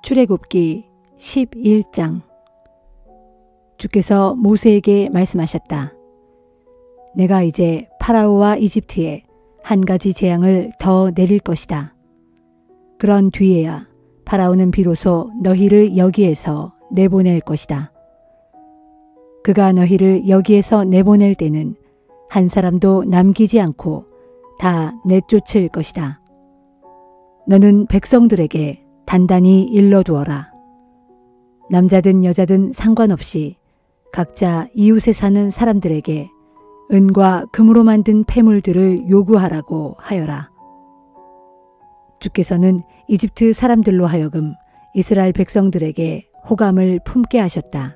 출애굽기 11장. 주께서 모세에게 말씀하셨다. 내가 이제 파라오와 이집트에 한 가지 재앙을 더 내릴 것이다. 그런 뒤에야 파라오는 비로소 너희를 여기에서 내보낼 것이다. 그가 너희를 여기에서 내보낼 때는 한 사람도 남기지 않고 다 내쫓을 것이다. 너는 백성들에게 단단히 일러두어라. 남자든 여자든 상관없이 각자 이웃에 사는 사람들에게 은과 금으로 만든 폐물들을 요구하라고 하여라. 주께서는 이집트 사람들로 하여금 이스라엘 백성들에게 호감을 품게 하셨다.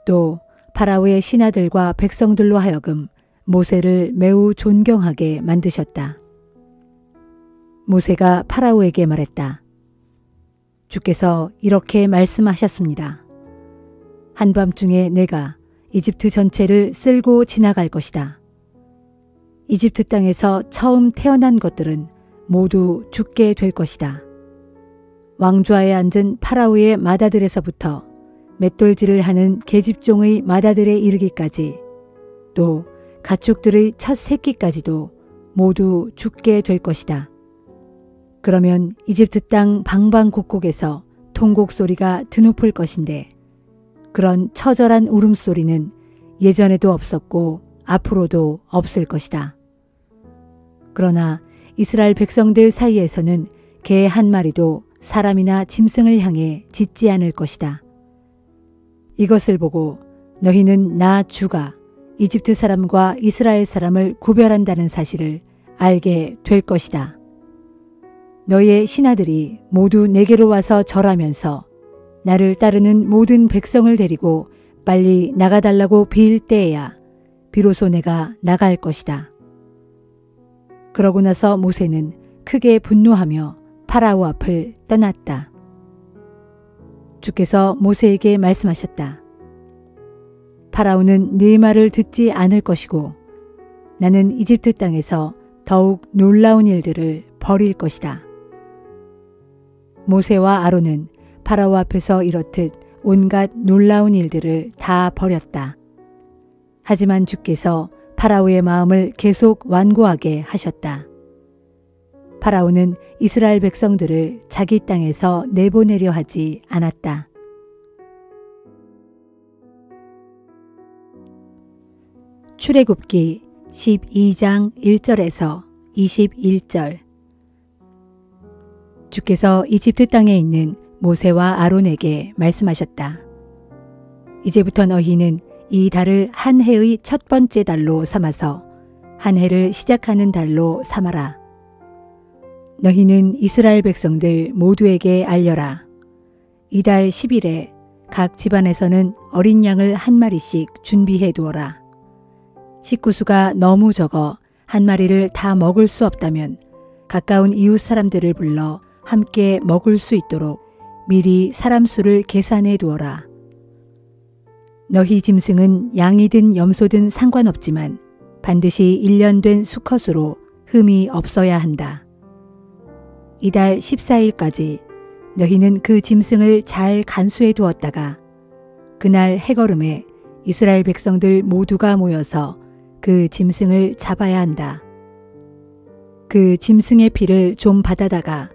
또 파라오의 신하들과 백성들로 하여금 모세를 매우 존경하게 만드셨다. 모세가 파라오에게 말했다. 주께서 이렇게 말씀하셨습니다. 한밤중에 내가 이집트 전체를 쓸고 지나갈 것이다. 이집트 땅에서 처음 태어난 것들은 모두 죽게 될 것이다. 왕좌에 앉은 파라오의 마다들에서부터 맷돌질을 하는 계집종의 마다들에 이르기까지 또 가축들의 첫 새끼까지도 모두 죽게 될 것이다. 그러면 이집트 땅 방방곡곡에서 통곡 소리가 드높을 것인데 그런 처절한 울음소리는 예전에도 없었고 앞으로도 없을 것이다. 그러나 이스라엘 백성들 사이에서는 개 한 마리도 사람이나 짐승을 향해 짖지 않을 것이다. 이것을 보고 너희는 나 주가 이집트 사람과 이스라엘 사람을 구별한다는 사실을 알게 될 것이다. 너희의 신하들이 모두 내게로 와서 절하면서 나를 따르는 모든 백성을 데리고 빨리 나가달라고 빌 때에야 비로소 내가 나갈 것이다. 그러고 나서 모세는 크게 분노하며 파라오 앞을 떠났다. 주께서 모세에게 말씀하셨다. 파라오는 네 말을 듣지 않을 것이고 나는 이집트 땅에서 더욱 놀라운 일들을 벌일 것이다. 모세와 아론은 파라오 앞에서 이렇듯 온갖 놀라운 일들을 다 벌였다. 하지만 주께서 파라오의 마음을 계속 완고하게 하셨다. 파라오는 이스라엘 백성들을 자기 땅에서 내보내려 하지 않았다. 출애굽기 12장 1절에서 21절. 주께서 이집트 땅에 있는 모세와 아론에게 말씀하셨다. 이제부터 너희는 이 달을 한 해의 첫 번째 달로 삼아서 한 해를 시작하는 달로 삼아라. 너희는 이스라엘 백성들 모두에게 알려라. 이달 10일에 각 집안에서는 어린 양을 한 마리씩 준비해 두어라. 식구수가 너무 적어 한 마리를 다 먹을 수 없다면 가까운 이웃 사람들을 불러 함께 먹을 수 있도록 미리 사람 수를 계산해 두어라. 너희 짐승은 양이든 염소든 상관없지만 반드시 1년 된 수컷으로 흠이 없어야 한다. 이달 14일까지 너희는 그 짐승을 잘 간수해 두었다가 그날 해걸음에 이스라엘 백성들 모두가 모여서 그 짐승을 잡아야 한다. 그 짐승의 피를 좀 받아다가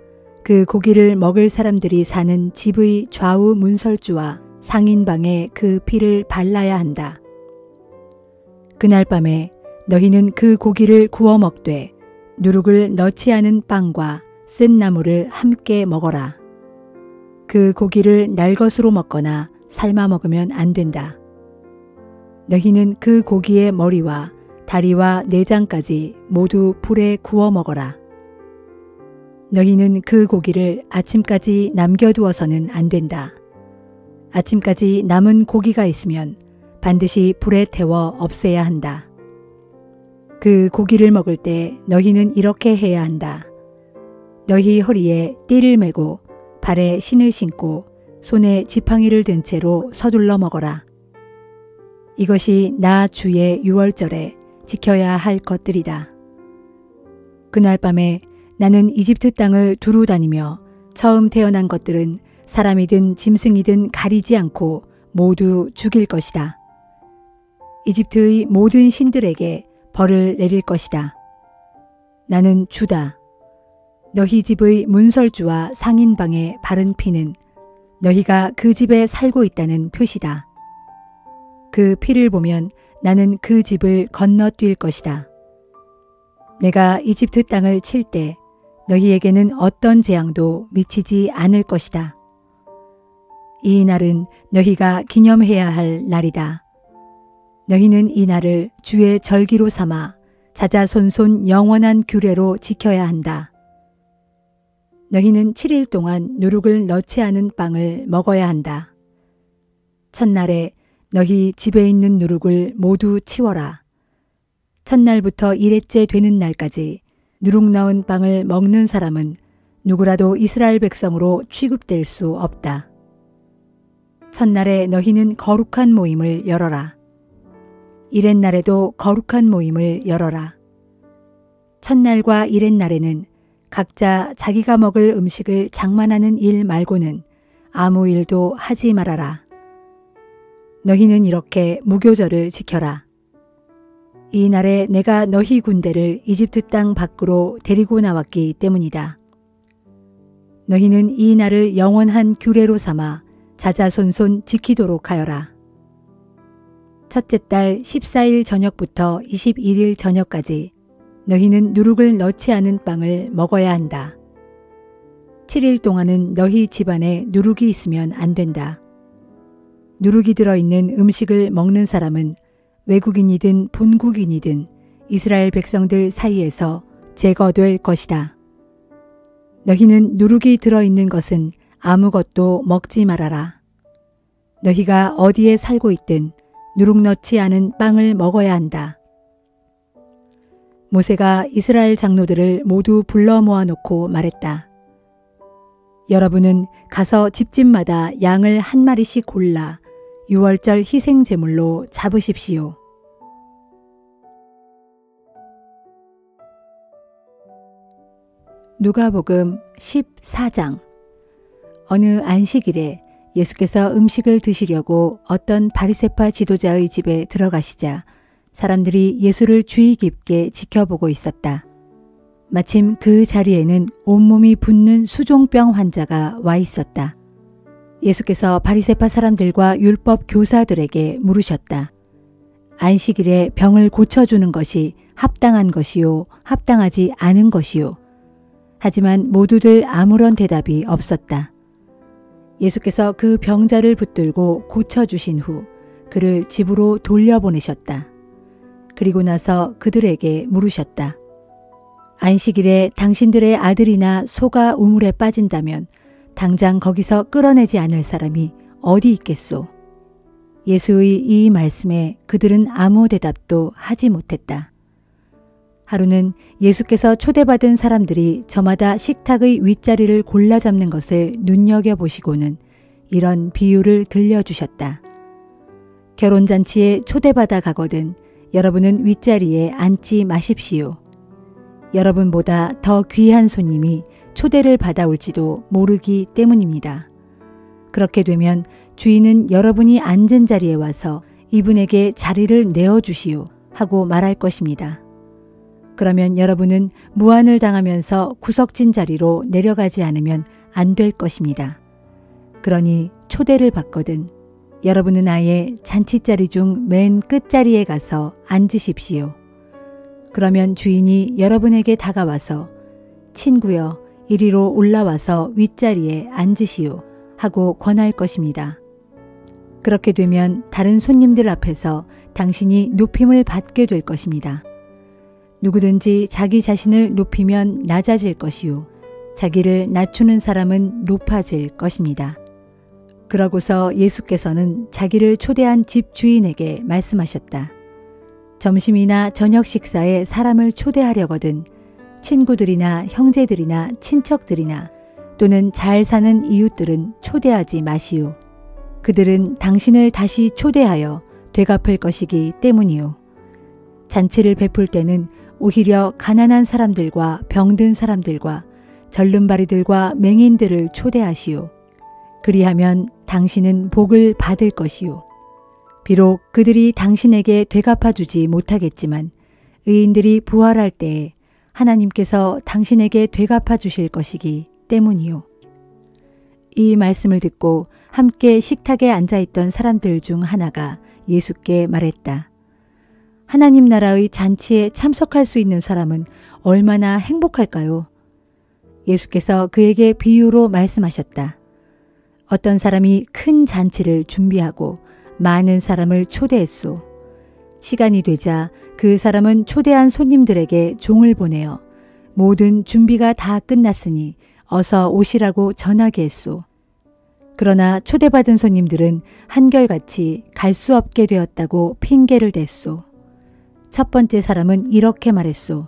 그 고기를 먹을 사람들이 사는 집의 좌우 문설주와 상인방에 그 피를 발라야 한다. 그날 밤에 너희는 그 고기를 구워 먹되 누룩을 넣지 않은 빵과 쓴 나물을 함께 먹어라. 그 고기를 날것으로 먹거나 삶아 먹으면 안 된다. 너희는 그 고기의 머리와 다리와 내장까지 모두 불에 구워 먹어라. 너희는 그 고기를 아침까지 남겨두어서는 안 된다. 아침까지 남은 고기가 있으면 반드시 불에 태워 없애야 한다. 그 고기를 먹을 때 너희는 이렇게 해야 한다. 너희 허리에 띠를 메고 발에 신을 신고 손에 지팡이를 든 채로 서둘러 먹어라. 이것이 나 주의 유월절에 지켜야 할 것들이다. 그날 밤에 나는 이집트 땅을 두루 다니며 처음 태어난 것들은 사람이든 짐승이든 가리지 않고 모두 죽일 것이다. 이집트의 모든 신들에게 벌을 내릴 것이다. 나는 주다. 너희 집의 문설주와 상인방의 바른 피는 너희가 그 집에 살고 있다는 표시다. 그 피를 보면 나는 그 집을 건너뛸 것이다. 내가 이집트 땅을 칠 때 너희에게는 어떤 재앙도 미치지 않을 것이다. 이 날은 너희가 기념해야 할 날이다. 너희는 이 날을 주의 절기로 삼아 자자손손 영원한 규례로 지켜야 한다. 너희는 7일 동안 누룩을 넣지 않은 빵을 먹어야 한다. 첫날에 너희 집에 있는 누룩을 모두 치워라. 첫날부터 1회째 되는 날까지 누룩 넣은 빵을 먹는 사람은 누구라도 이스라엘 백성으로 취급될 수 없다. 첫날에 너희는 거룩한 모임을 열어라. 이렛날에도 거룩한 모임을 열어라. 첫날과 이렛날에는 각자 자기가 먹을 음식을 장만하는 일 말고는 아무 일도 하지 말아라. 너희는 이렇게 무교절을 지켜라. 이 날에 내가 너희 군대를 이집트 땅 밖으로 데리고 나왔기 때문이다. 너희는 이 날을 영원한 규례로 삼아 자자손손 지키도록 하여라. 첫째 달 14일 저녁부터 21일 저녁까지 너희는 누룩을 넣지 않은 빵을 먹어야 한다. 7일 동안은 너희 집안에 누룩이 있으면 안 된다. 누룩이 들어있는 음식을 먹는 사람은 외국인이든 본국인이든 이스라엘 백성들 사이에서 제거될 것이다. 너희는 누룩이 들어있는 것은 아무것도 먹지 말아라. 너희가 어디에 살고 있든 누룩 넣지 않은 빵을 먹어야 한다. 모세가 이스라엘 장로들을 모두 불러 모아놓고 말했다. 여러분은 가서 집집마다 양을 한 마리씩 골라 6월절 희생 제물로 잡으십시오. 누가복음 14장. 어느 안식일에 예수께서 음식을 드시려고 어떤 바리새파 지도자의 집에 들어가시자 사람들이 예수를 주의 깊게 지켜보고 있었다. 마침 그 자리에는 온몸이 붓는 수종병 환자가 와 있었다. 예수께서 바리새파 사람들과 율법 교사들에게 물으셨다. 안식일에 병을 고쳐주는 것이 합당한 것이요, 합당하지 않은 것이요. 하지만 모두들 아무런 대답이 없었다. 예수께서 그 병자를 붙들고 고쳐주신 후 그를 집으로 돌려보내셨다. 그리고 나서 그들에게 물으셨다. 안식일에 당신들의 아들이나 소가 우물에 빠진다면 당장 거기서 끌어내지 않을 사람이 어디 있겠소? 예수의 이 말씀에 그들은 아무 대답도 하지 못했다. 하루는 예수께서 초대받은 사람들이 저마다 식탁의 윗자리를 골라 잡는 것을 눈여겨보시고는 이런 비유를 들려주셨다. 결혼잔치에 초대받아 가거든 여러분은 윗자리에 앉지 마십시오. 여러분보다 더 귀한 손님이 초대를 받아올지도 모르기 때문입니다. 그렇게 되면 주인은 여러분이 앉은 자리에 와서 이분에게 자리를 내어주시오 하고 말할 것입니다. 그러면 여러분은 무안을 당하면서 구석진 자리로 내려가지 않으면 안 될 것입니다. 그러니 초대를 받거든 여러분은 아예 잔치자리 중 맨 끝자리에 가서 앉으십시오. 그러면 주인이 여러분에게 다가와서 친구여 이리로 올라와서 윗자리에 앉으시오 하고 권할 것입니다. 그렇게 되면 다른 손님들 앞에서 당신이 높임을 받게 될 것입니다. 누구든지 자기 자신을 높이면 낮아질 것이요 자기를 낮추는 사람은 높아질 것입니다. 그러고서 예수께서는 자기를 초대한 집 주인에게 말씀하셨다. 점심이나 저녁 식사에 사람을 초대하려거든 친구들이나 형제들이나 친척들이나 또는 잘 사는 이웃들은 초대하지 마시오. 그들은 당신을 다시 초대하여 되갚을 것이기 때문이요. 잔치를 베풀 때는 오히려 가난한 사람들과 병든 사람들과 절름발이들과 맹인들을 초대하시오. 그리하면 당신은 복을 받을 것이요. 비록 그들이 당신에게 되갚아 주지 못하겠지만 의인들이 부활할 때에 하나님께서 당신에게 되갚아 주실 것이기 때문이요. 이 말씀을 듣고 함께 식탁에 앉아있던 사람들 중 하나가 예수께 말했다. 하나님 나라의 잔치에 참석할 수 있는 사람은 얼마나 행복할까요? 예수께서 그에게 비유로 말씀하셨다. 어떤 사람이 큰 잔치를 준비하고 많은 사람을 초대했소. 시간이 되자 그 사람은 초대한 손님들에게 종을 보내어 모든 준비가 다 끝났으니 어서 오시라고 전하게 했소. 그러나 초대받은 손님들은 한결같이 갈 수 없게 되었다고 핑계를 댔소. 첫 번째 사람은 이렇게 말했소.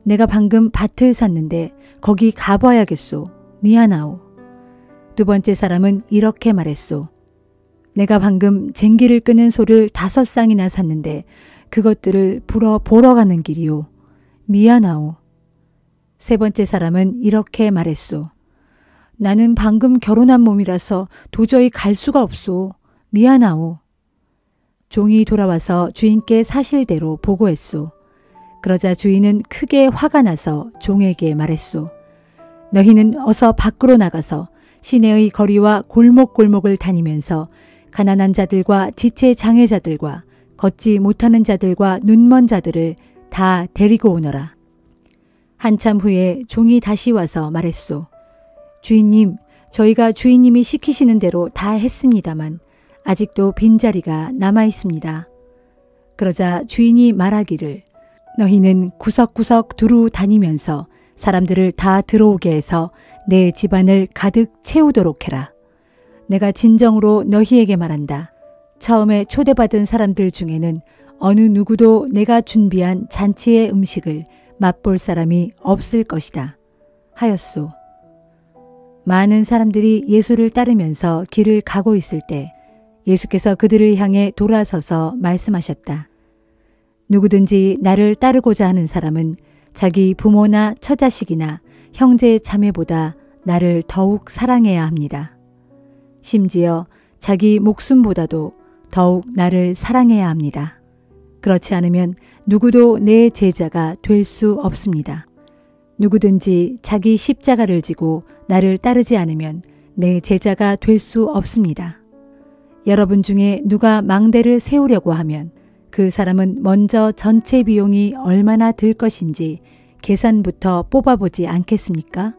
내가 방금 밭을 샀는데 거기 가봐야겠소. 미안하오. 두 번째 사람은 이렇게 말했소. 내가 방금 쟁기를 끄는 소를 5쌍이나 샀는데 그것들을 불어 보러 가는 길이오. 미안하오. 세 번째 사람은 이렇게 말했소. 나는 방금 결혼한 몸이라서 도저히 갈 수가 없소. 미안하오. 종이 돌아와서 주인께 사실대로 보고했소. 그러자 주인은 크게 화가 나서 종에게 말했소. 너희는 어서 밖으로 나가서 시내의 거리와 골목골목을 다니면서 가난한 자들과 지체 장애자들과 걷지 못하는 자들과 눈먼 자들을 다 데리고 오너라. 한참 후에 종이 다시 와서 말했소. 주인님, 저희가 주인님이 시키시는 대로 다 했습니다만 아직도 빈자리가 남아 있습니다. 그러자 주인이 말하기를 너희는 구석구석 두루 다니면서 사람들을 다 들어오게 해서 내 집안을 가득 채우도록 해라. 내가 진정으로 너희에게 말한다. 처음에 초대받은 사람들 중에는 어느 누구도 내가 준비한 잔치의 음식을 맛볼 사람이 없을 것이다. 하였소. 많은 사람들이 예수를 따르면서 길을 가고 있을 때 예수께서 그들을 향해 돌아서서 말씀하셨다. 누구든지 나를 따르고자 하는 사람은 자기 부모나 처자식이나 형제 자매보다 나를 더욱 사랑해야 합니다. 심지어 자기 목숨보다도 더욱 나를 사랑해야 합니다. 그렇지 않으면 누구도 내 제자가 될 수 없습니다. 누구든지 자기 십자가를 지고 나를 따르지 않으면 내 제자가 될 수 없습니다. 여러분 중에 누가 망대를 세우려고 하면 그 사람은 먼저 전체 비용이 얼마나 들 것인지 계산부터 뽑아보지 않겠습니까?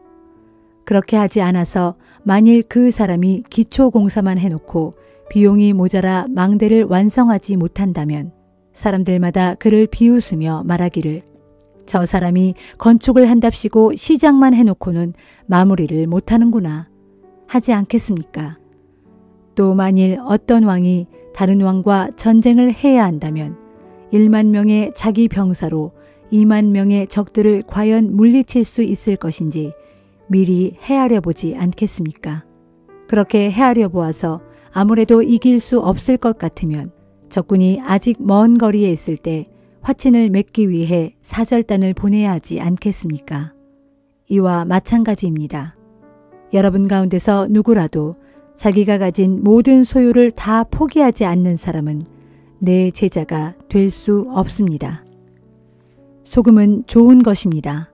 그렇게 하지 않아서 만일 그 사람이 기초 공사만 해놓고 비용이 모자라 망대를 완성하지 못한다면 사람들마다 그를 비웃으며 말하기를 저 사람이 건축을 한답시고 시작만 해놓고는 마무리를 못하는구나 하지 않겠습니까? 또 만일 어떤 왕이 다른 왕과 전쟁을 해야 한다면 1만 명의 자기 병사로 2만 명의 적들을 과연 물리칠 수 있을 것인지 미리 헤아려 보지 않겠습니까? 그렇게 헤아려 보아서 아무래도 이길 수 없을 것 같으면 적군이 아직 먼 거리에 있을 때 화친을 맺기 위해 사절단을 보내야 하지 않겠습니까? 이와 마찬가지입니다. 여러분 가운데서 누구라도 자기가 가진 모든 소유를 다 포기하지 않는 사람은 내 제자가 될 수 없습니다. 소금은 좋은 것입니다.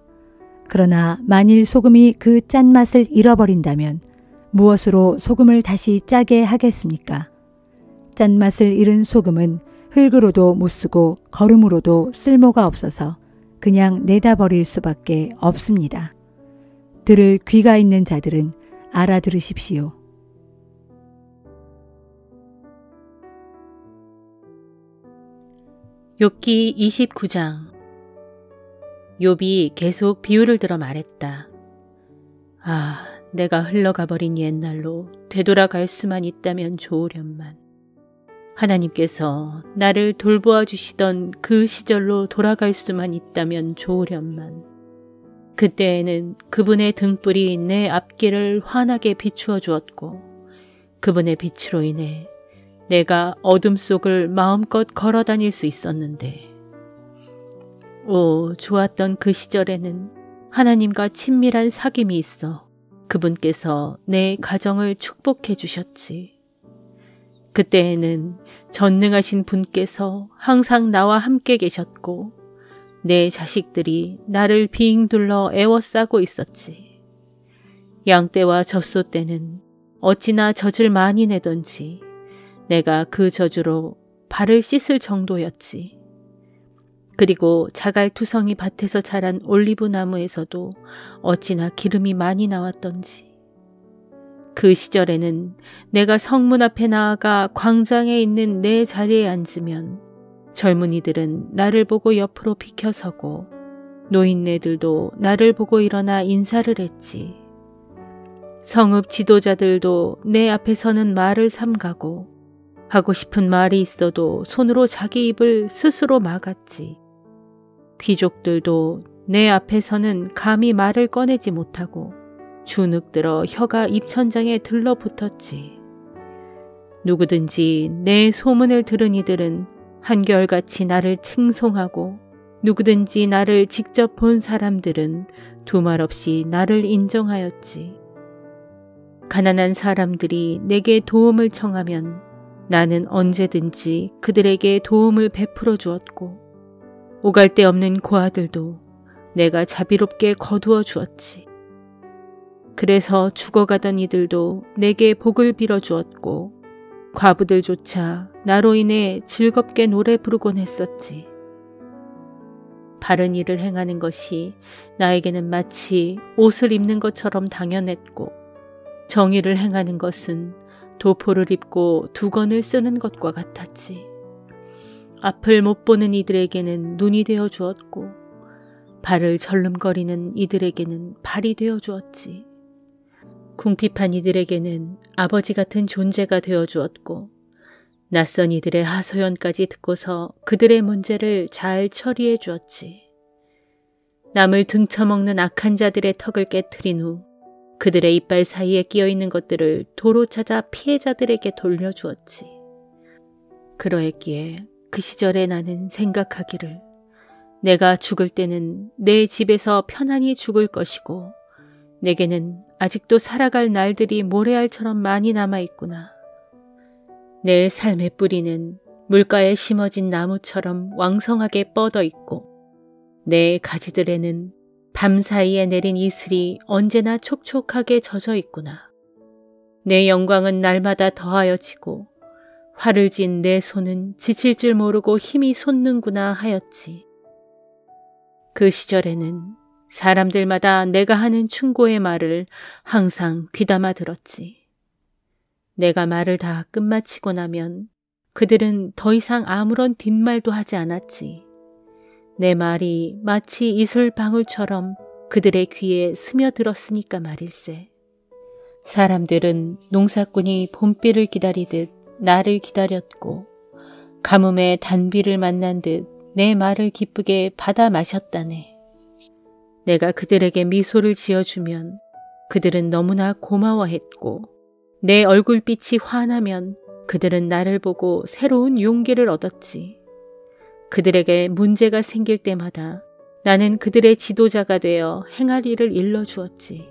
그러나 만일 소금이 그 짠맛을 잃어버린다면 무엇으로 소금을 다시 짜게 하겠습니까? 짠맛을 잃은 소금은 흙으로도 못 쓰고 거름으로도 쓸모가 없어서 그냥 내다 버릴 수밖에 없습니다. 들을 귀가 있는 자들은 알아들으십시오. 욥기 29장. 욥이 계속 비유를 들어 말했다. 아, 내가 흘러가 버린 옛날로 되돌아갈 수만 있다면 좋으련만. 하나님께서 나를 돌보아 주시던 그 시절로 돌아갈 수만 있다면 좋으련만. 그때에는 그분의 등불이 내 앞길을 환하게 비추어 주었고 그분의 빛으로 인해 내가 어둠 속을 마음껏 걸어 다닐 수 있었는데, 오, 좋았던 그 시절에는 하나님과 친밀한 사귐이 있어 그분께서 내 가정을 축복해 주셨지. 그때에는 전능하신 분께서 항상 나와 함께 계셨고 내 자식들이 나를 빙 둘러 애워싸고 있었지. 양떼와 젖소 때는 어찌나 젖을 많이 내던지 내가 그 젖으로 발을 씻을 정도였지. 그리고 자갈투성이 밭에서 자란 올리브 나무에서도 어찌나 기름이 많이 나왔던지. 그 시절에는 내가 성문 앞에 나아가 광장에 있는 내 자리에 앉으면 젊은이들은 나를 보고 옆으로 비켜서고 노인네들도 나를 보고 일어나 인사를 했지. 성읍 지도자들도 내 앞에 서는 말을 삼가고 하고 싶은 말이 있어도 손으로 자기 입을 스스로 막았지. 귀족들도 내 앞에서는 감히 말을 꺼내지 못하고 주눅들어 혀가 입천장에 들러붙었지. 누구든지 내 소문을 들은 이들은 한결같이 나를 칭송하고 누구든지 나를 직접 본 사람들은 두말 없이 나를 인정하였지. 가난한 사람들이 내게 도움을 청하면 나는 언제든지 그들에게 도움을 베풀어 주었고 오갈 데 없는 고아들도 내가 자비롭게 거두어 주었지. 그래서 죽어가던 이들도 내게 복을 빌어 주었고 과부들조차 나로 인해 즐겁게 노래 부르곤 했었지. 바른 일을 행하는 것이 나에게는 마치 옷을 입는 것처럼 당연했고 정의를 행하는 것은 도포를 입고 두건을 쓰는 것과 같았지. 앞을 못 보는 이들에게는 눈이 되어 주었고 발을 절름거리는 이들에게는 발이 되어 주었지. 궁핍한 이들에게는 아버지 같은 존재가 되어 주었고 낯선 이들의 하소연까지 듣고서 그들의 문제를 잘 처리해 주었지. 남을 등쳐먹는 악한 자들의 턱을 깨트린 후 그들의 이빨 사이에 끼어있는 것들을 도로 찾아 피해자들에게 돌려주었지. 그러했기에 그 시절에 나는 생각하기를 내가 죽을 때는 내 집에서 편안히 죽을 것이고 내게는 아직도 살아갈 날들이 모래알처럼 많이 남아있구나. 내 삶의 뿌리는 물가에 심어진 나무처럼 왕성하게 뻗어있고 내 가지들에는 밤 사이에 내린 이슬이 언제나 촉촉하게 젖어 있구나. 내 영광은 날마다 더하여지고 활을 쥔 내 손은 지칠 줄 모르고 힘이 솟는구나 하였지. 그 시절에는 사람들마다 내가 하는 충고의 말을 항상 귀담아 들었지. 내가 말을 다 끝마치고 나면 그들은 더 이상 아무런 뒷말도 하지 않았지. 내 말이 마치 이슬방울처럼 그들의 귀에 스며들었으니까 말일세. 사람들은 농사꾼이 봄비를 기다리듯 나를 기다렸고 가뭄에 단비를 만난 듯 내 말을 기쁘게 받아 마셨다네. 내가 그들에게 미소를 지어주면 그들은 너무나 고마워했고 내 얼굴빛이 환하면 그들은 나를 보고 새로운 용기를 얻었지. 그들에게 문제가 생길 때마다 나는 그들의 지도자가 되어 행할 일을 일러주었지.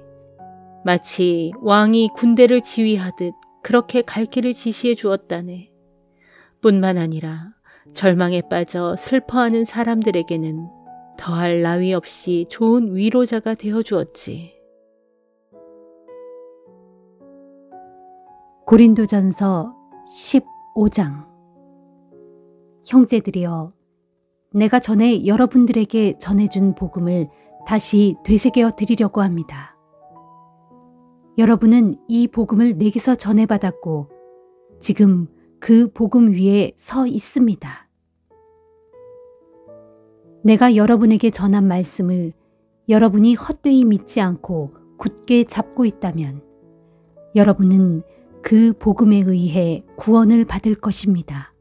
마치 왕이 군대를 지휘하듯 그렇게 갈 길을 지시해 주었다네. 뿐만 아니라 절망에 빠져 슬퍼하는 사람들에게는 더할 나위 없이 좋은 위로자가 되어 주었지. 고린도전서 15장. 형제들이여, 내가 전에 여러분들에게 전해준 복음을 다시 되새겨 드리려고 합니다. 여러분은 이 복음을 내게서 전해받았고 지금 그 복음 위에 서 있습니다. 내가 여러분에게 전한 말씀을 여러분이 헛되이 믿지 않고 굳게 잡고 있다면 여러분은 그 복음에 의해 구원을 받을 것입니다.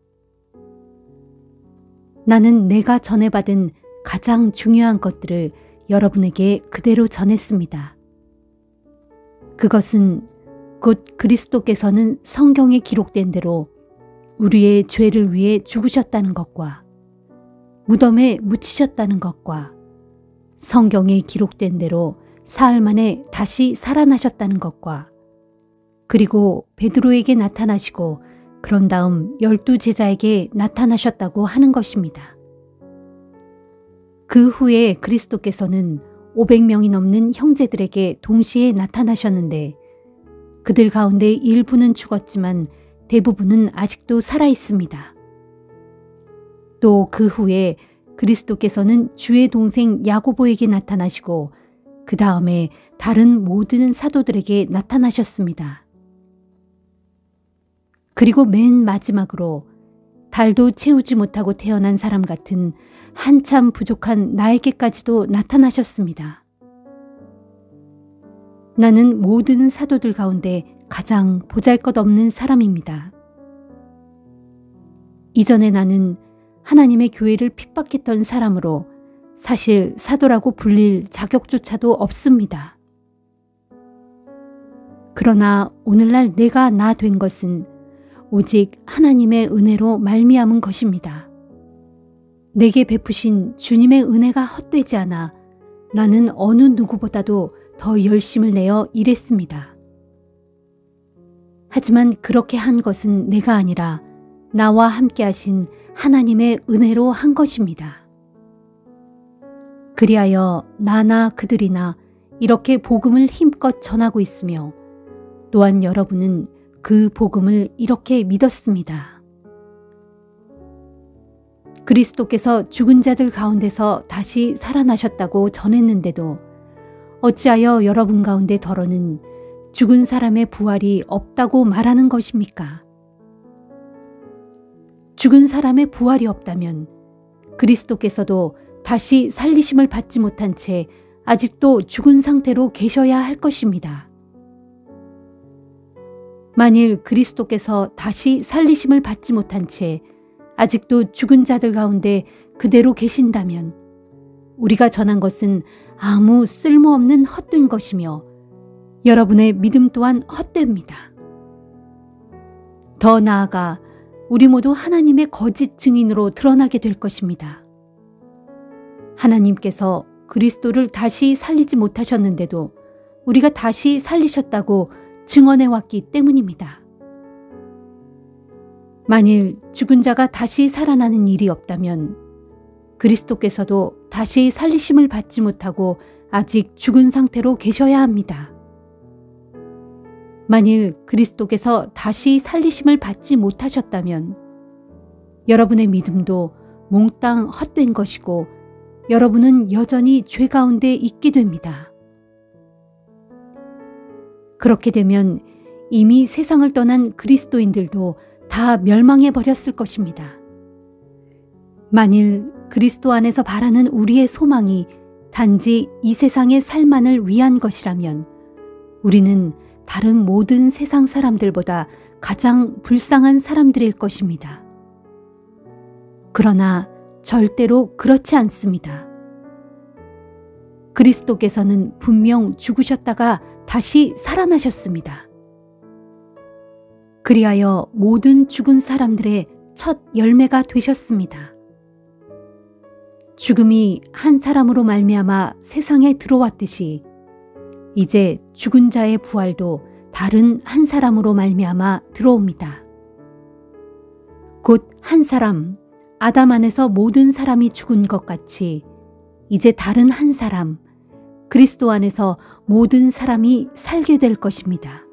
나는 내가 전해받은 가장 중요한 것들을 여러분에게 그대로 전했습니다. 그것은 곧 그리스도께서는 성경에 기록된 대로 우리의 죄를 위해 죽으셨다는 것과 무덤에 묻히셨다는 것과 성경에 기록된 대로 사흘 만에 다시 살아나셨다는 것과 그리고 베드로에게 나타나시고 그런 다음 12 제자에게 나타나셨다고 하는 것입니다. 그 후에 그리스도께서는 500명이 넘는 형제들에게 동시에 나타나셨는데 그들 가운데 일부는 죽었지만 대부분은 아직도 살아 있습니다. 또 그 후에 그리스도께서는 주의 동생 야고보에게 나타나시고 그 다음에 다른 모든 사도들에게 나타나셨습니다. 그리고 맨 마지막으로 달도 채우지 못하고 태어난 사람 같은 한참 부족한 나에게까지도 나타나셨습니다. 나는 모든 사도들 가운데 가장 보잘것없는 사람입니다. 이전에 나는 하나님의 교회를 핍박했던 사람으로 사실 사도라고 불릴 자격조차도 없습니다. 그러나 오늘날 내가 나 된 것은 오직 하나님의 은혜로 말미암은 것입니다. 내게 베푸신 주님의 은혜가 헛되지 않아 나는 어느 누구보다도 더 열심을 내어 일했습니다. 하지만 그렇게 한 것은 내가 아니라 나와 함께 하신 하나님의 은혜로 한 것입니다. 그리하여 나나 그들이나 이렇게 복음을 힘껏 전하고 있으며 또한 여러분은 그 복음을 이렇게 믿었습니다. 그리스도께서 죽은 자들 가운데서 다시 살아나셨다고 전했는데도 어찌하여 여러분 가운데 더러는 죽은 사람의 부활이 없다고 말하는 것입니까? 죽은 사람의 부활이 없다면 그리스도께서도 다시 살리심을 받지 못한 채 아직도 죽은 상태로 계셔야 할 것입니다. 만일 그리스도께서 다시 살리심을 받지 못한 채 아직도 죽은 자들 가운데 그대로 계신다면 우리가 전한 것은 아무 쓸모없는 헛된 것이며 여러분의 믿음 또한 헛됩니다. 더 나아가 우리 모두 하나님의 거짓 증인으로 드러나게 될 것입니다. 하나님께서 그리스도를 다시 살리지 못하셨는데도 우리가 다시 살리셨다고 증언해 왔기 때문입니다. 만일 죽은 자가 다시 살아나는 일이 없다면 그리스도께서도 다시 살리심을 받지 못하고 아직 죽은 상태로 계셔야 합니다. 만일 그리스도께서 다시 살리심을 받지 못하셨다면 여러분의 믿음도 몽땅 헛된 것이고 여러분은 여전히 죄 가운데 있게 됩니다. 그렇게 되면 이미 세상을 떠난 그리스도인들도 다 멸망해 버렸을 것입니다. 만일 그리스도 안에서 바라는 우리의 소망이 단지 이 세상의 삶만을 위한 것이라면 우리는 다른 모든 세상 사람들보다 가장 불쌍한 사람들일 것입니다. 그러나 절대로 그렇지 않습니다. 그리스도께서는 분명 죽으셨다가 다시 살아나셨습니다. 그리하여 모든 죽은 사람들의 첫 열매가 되셨습니다. 죽음이 한 사람으로 말미암아 세상에 들어왔듯이 이제 죽은 자의 부활도 다른 한 사람으로 말미암아 들어옵니다. 곧 한 사람, 아담 안에서 모든 사람이 죽은 것 같이 이제 다른 한 사람, 그리스도 안에서 모든 사람이 살게 될 것입니다.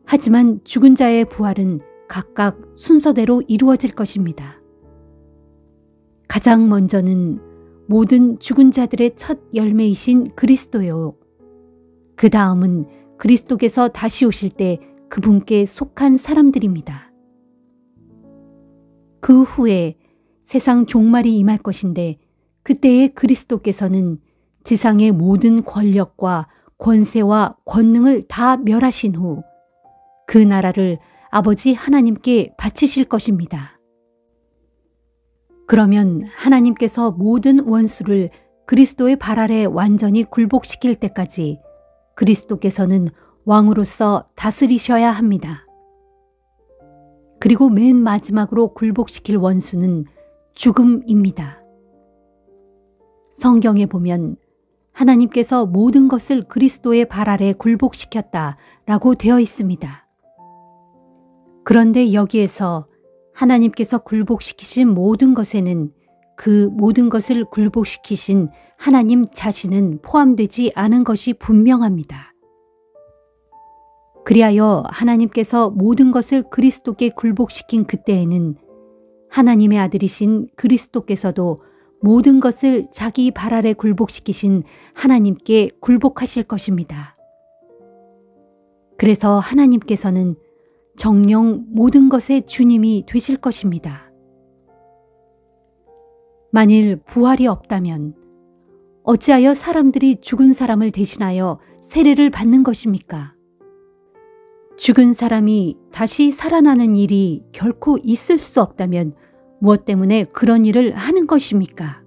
하지만 죽은 자의 부활은 각각 순서대로 이루어질 것입니다. 가장 먼저는 모든 죽은 자들의 첫 열매이신 그리스도요. 그 다음은 그리스도께서 다시 오실 때 그분께 속한 사람들입니다. 그 후에 세상 종말이 임할 것인데 그때의 그리스도께서는 지상의 모든 권력과 권세와 권능을 다 멸하신 후 그 나라를 아버지 하나님께 바치실 것입니다. 그러면 하나님께서 모든 원수를 그리스도의 발 아래 완전히 굴복시킬 때까지 그리스도께서는 왕으로서 다스리셔야 합니다. 그리고 맨 마지막으로 굴복시킬 원수는 죽음입니다. 성경에 보면 하나님께서 모든 것을 그리스도의 발 아래 굴복시켰다 라고 되어 있습니다. 그런데 여기에서 하나님께서 굴복시키신 모든 것에는 그 모든 것을 굴복시키신 하나님 자신은 포함되지 않은 것이 분명합니다. 그리하여 하나님께서 모든 것을 그리스도께 굴복시킨 그때에는 하나님의 아들이신 그리스도께서도 모든 것을 자기 발 아래 굴복시키신 하나님께 굴복하실 것입니다. 그래서 하나님께서는 정녕 모든 것의 주님이 되실 것입니다. 만일 부활이 없다면 어찌하여 사람들이 죽은 사람을 대신하여 세례를 받는 것입니까? 죽은 사람이 다시 살아나는 일이 결코 있을 수 없다면 무엇 때문에 그런 일을 하는 것입니까?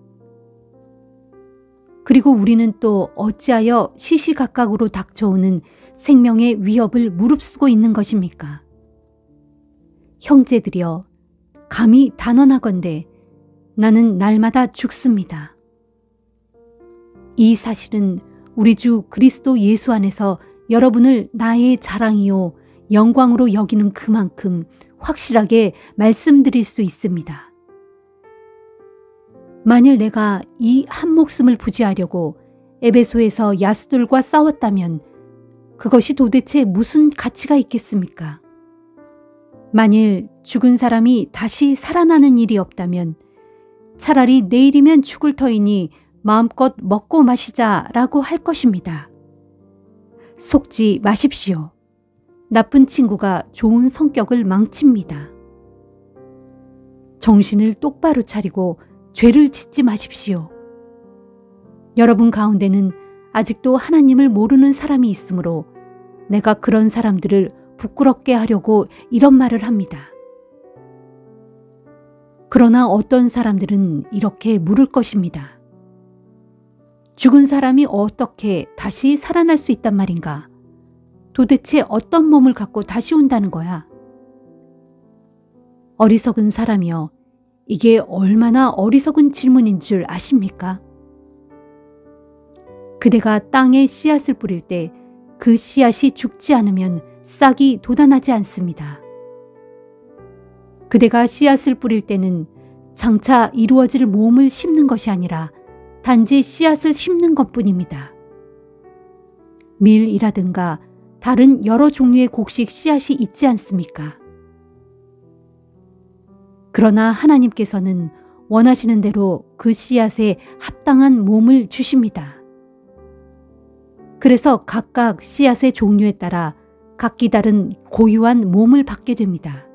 그리고 우리는 또 어찌하여 시시각각으로 닥쳐오는 생명의 위협을 무릅쓰고 있는 것입니까? 형제들이여, 감히 단언하건대 나는 날마다 죽습니다. 이 사실은 우리 주 그리스도 예수 안에서 여러분을 나의 자랑이요 영광으로 여기는 그만큼 확실하게 말씀드릴 수 있습니다. 만일 내가 이 한 목숨을 부지하려고 에베소에서 야수들과 싸웠다면 그것이 도대체 무슨 가치가 있겠습니까? 만일 죽은 사람이 다시 살아나는 일이 없다면 차라리 내일이면 죽을 터이니 마음껏 먹고 마시자라고 할 것입니다. 속지 마십시오. 나쁜 친구가 좋은 성격을 망칩니다. 정신을 똑바로 차리고 죄를 짓지 마십시오. 여러분 가운데는 아직도 하나님을 모르는 사람이 있으므로 내가 그런 사람들을 부끄럽게 하려고 이런 말을 합니다. 그러나 어떤 사람들은 이렇게 물을 것입니다. 죽은 사람이 어떻게 다시 살아날 수 있단 말인가? 도대체 어떤 몸을 갖고 다시 온다는 거야? 어리석은 사람이여, 이게 얼마나 어리석은 질문인 줄 아십니까? 그대가 땅에 씨앗을 뿌릴 때 그 씨앗이 죽지 않으면 싹이 돋아나지 않습니다. 그대가 씨앗을 뿌릴 때는 장차 이루어질 몸을 심는 것이 아니라 단지 씨앗을 심는 것뿐입니다. 밀이라든가 다른 여러 종류의 곡식 씨앗이 있지 않습니까? 그러나 하나님께서는 원하시는 대로 그 씨앗에 합당한 몸을 주십니다. 그래서 각각 씨앗의 종류에 따라 각기 다른 고유한 몸을 받게 됩니다.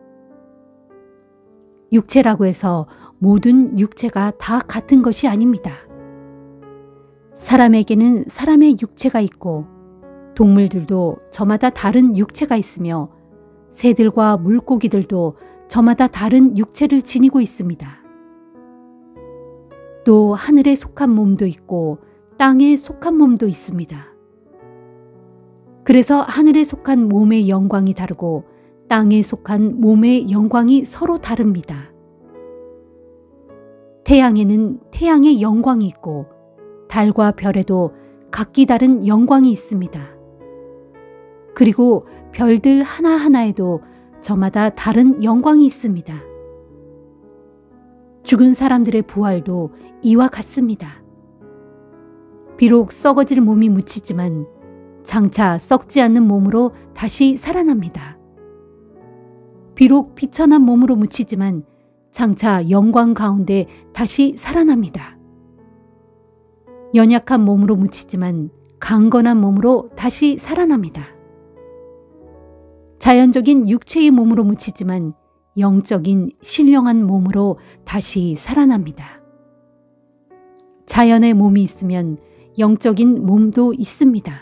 육체라고 해서 모든 육체가 다 같은 것이 아닙니다. 사람에게는 사람의 육체가 있고 동물들도 저마다 다른 육체가 있으며 새들과 물고기들도 저마다 다른 육체를 지니고 있습니다. 또 하늘에 속한 몸도 있고 땅에 속한 몸도 있습니다. 그래서 하늘에 속한 몸의 영광이 다르고 땅에 속한 몸의 영광이 서로 다릅니다. 태양에는 태양의 영광이 있고 달과 별에도 각기 다른 영광이 있습니다. 그리고 별들 하나하나에도 저마다 다른 영광이 있습니다. 죽은 사람들의 부활도 이와 같습니다. 비록 썩어질 몸이 묻히지만 장차 썩지 않는 몸으로 다시 살아납니다. 비록 비천한 몸으로 묻히지만 장차 영광 가운데 다시 살아납니다. 연약한 몸으로 묻히지만 강건한 몸으로 다시 살아납니다. 자연적인 육체의 몸으로 묻히지만 영적인 신령한 몸으로 다시 살아납니다. 자연의 몸이 있으면 영적인 몸도 있습니다.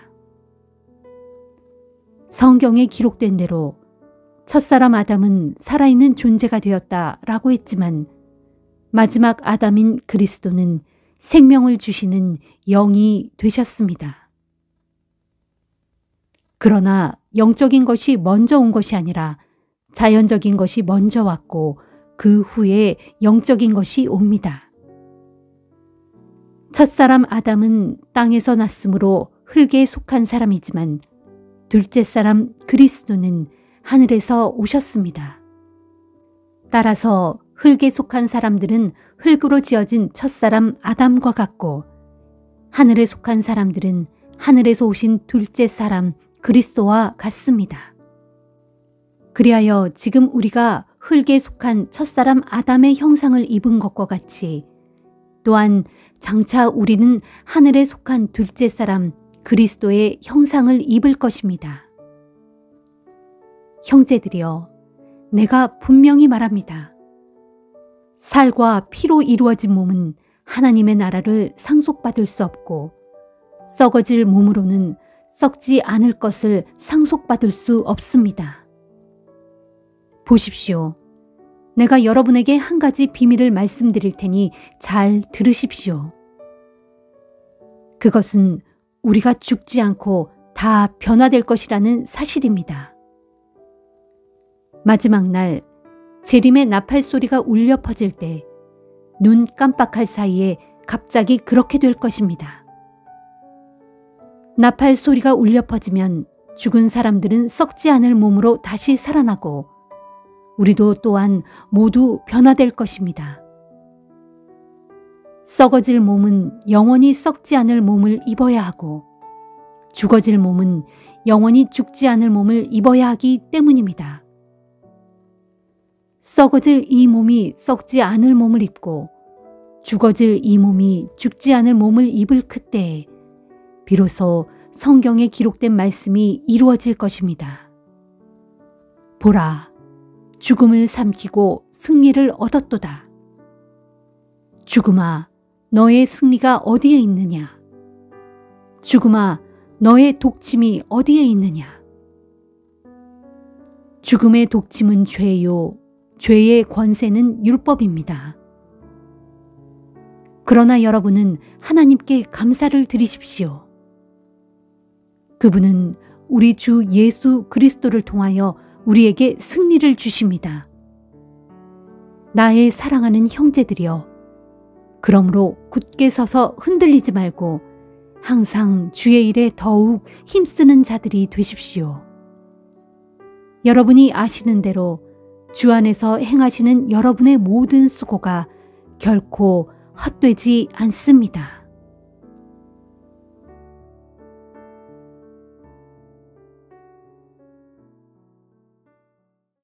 성경에 기록된 대로 첫사람 아담은 살아있는 존재가 되었다라고 했지만 마지막 아담인 그리스도는 생명을 주시는 영이 되셨습니다. 그러나 영적인 것이 먼저 온 것이 아니라 자연적인 것이 먼저 왔고 그 후에 영적인 것이 옵니다. 첫사람 아담은 땅에서 났으므로 흙에 속한 사람이지만 둘째 사람 그리스도는 하늘에서 오셨습니다. 따라서 흙에 속한 사람들은 흙으로 지어진 첫사람 아담과 같고 하늘에 속한 사람들은 하늘에서 오신 둘째 사람 그리스도와 같습니다. 그리하여 지금 우리가 흙에 속한 첫사람 아담의 형상을 입은 것과 같이 또한 장차 우리는 하늘에 속한 둘째 사람 그리스도의 형상을 입을 것입니다. 형제들이여, 내가 분명히 말합니다. 살과 피로 이루어진 몸은 하나님의 나라를 상속받을 수 없고 썩어질 몸으로는 썩지 않을 것을 상속받을 수 없습니다. 보십시오. 내가 여러분에게 한 가지 비밀을 말씀드릴 테니 잘 들으십시오. 그것은 우리가 죽지 않고 다 변화될 것이라는 사실입니다. 마지막 날 재림의 나팔 소리가 울려 퍼질 때 눈 깜빡할 사이에 갑자기 그렇게 될 것입니다. 나팔 소리가 울려 퍼지면 죽은 사람들은 썩지 않을 몸으로 다시 살아나고 우리도 또한 모두 변화될 것입니다. 썩어질 몸은 영원히 썩지 않을 몸을 입어야 하고 죽어질 몸은 영원히 죽지 않을 몸을 입어야 하기 때문입니다. 썩어질 이 몸이 썩지 않을 몸을 입고 죽어질 이 몸이 죽지 않을 몸을 입을 그때에 비로소 성경에 기록된 말씀이 이루어질 것입니다. 보라, 죽음을 삼키고 승리를 얻었도다. 죽음아, 너의 승리가 어디에 있느냐? 죽음아, 너의 독침이 어디에 있느냐? 죽음의 독침은 죄요, 죄의 권세는 율법입니다. 그러나 여러분은 하나님께 감사를 드리십시오. 그분은 우리 주 예수 그리스도를 통하여 우리에게 승리를 주십니다. 나의 사랑하는 형제들이여, 그러므로 굳게 서서 흔들리지 말고 항상 주의 일에 더욱 힘쓰는 자들이 되십시오. 여러분이 아시는 대로 주 안에서 행하시는 여러분의 모든 수고가 결코 헛되지 않습니다.